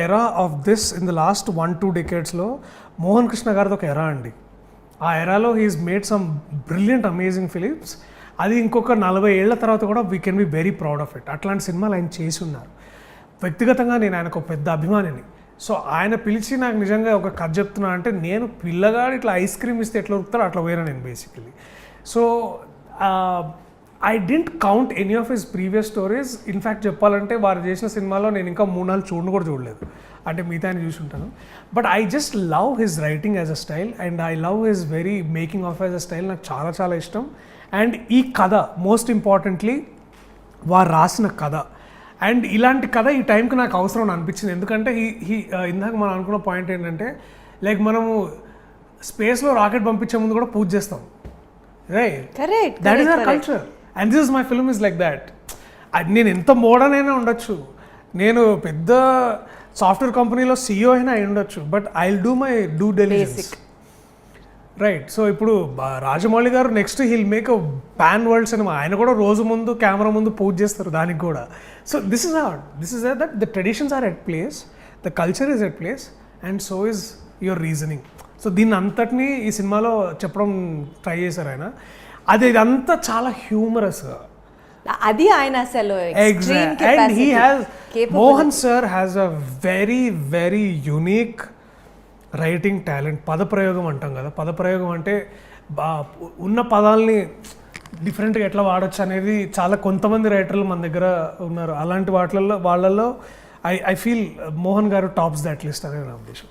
ఎరా of this in the last 1-2 డెకేడ్స్లో మోహన్ కృష్ణ గారిది ఒక ఎరా అండి. ఆ ఎరాలో he's made some brilliant amazing films. అది ఇంకొక 40 ఏళ్ల తర్వాత కూడా we can be very proud of it. అట్లాంటి సినిమాలు ఆయన చేసి ఉన్నారు. వ్యక్తిగతంగా నేను ఆయనకు ఒక పెద్ద అభిమానిని. సో ఆయన పిలిచి నాకు నిజంగా ఒక కథ చెప్తున్నా అంటే, నేను పిల్లగాడు ఇట్లా ఐస్ క్రీమ్ ఇస్తే ఎట్లా ఉరుకుతారో అట్లా పోయినా నేను basically. So I didn't count any of his previous stories. In fact చెప్పాలంటే వారు చేసిన సినిమాలో నేను ఇంకా 3-4 చూడలేదు, అంటే మిగతా ఆయన చూసి ఉంటాను. But I just love his writing as a style and I love his very making of as a style. నాకు చాలా చాలా ఇష్టం. అండ్ ఈ కథ మోస్ట్ ఇంపార్టెంట్లీ వారు రాసిన కథ, అండ్ ఇలాంటి కథ ఈ టైంకి నాకు అవసరం అనిపించింది. ఎందుకంటే ఇందాక మనం అనుకున్న పాయింట్ ఏంటంటే, లైక్ మనము స్పేస్లో రాకెట్ పంపించే ముందు కూడా పూజ చేస్తాం, right? That is our culture and this is my film is like that. నేను ఎంత మోడర్న్ అయినా ఉండొచ్చు, నేను పెద్ద సాఫ్ట్వేర్ కంపెనీలో CEO అయినా అయి ఉండొచ్చు, but I will do my do diligence, right? So ఇప్పుడు రాజమౌళి గారు next heal make a pan world cinema. ఆయన కూడా రోజు ముందు కెమెరా ముందు పూజ చేస్తారు దానికి కూడా. So this is that the traditions are at place, the culture is at place, and so is your reasoning. So దీన్ని అంతటినీ ఈ సినిమాలో చెప్పడం ట్రై చేశారు ఆయన. అది ఇదంతా చాలా హ్యూమరస్గా, అది ఆయన అసలు and he has, Mohan sir has a very very unique writing talent. పదప్రయోగం అంటాం కదా, పదప్రయోగం అంటే ఉన్న పదాలని డిఫరెంట్గా ఎట్లా వాడచ్చు అనేది చాలా కొంతమంది రైటర్లు మన దగ్గర ఉన్నారు. అలాంటి వాళ్ళల్లో ఐ ఫీల్ మోహన్ గారు టాప్స్ దట్ లిస్ట్ అనేది నా ఉద్దేశం.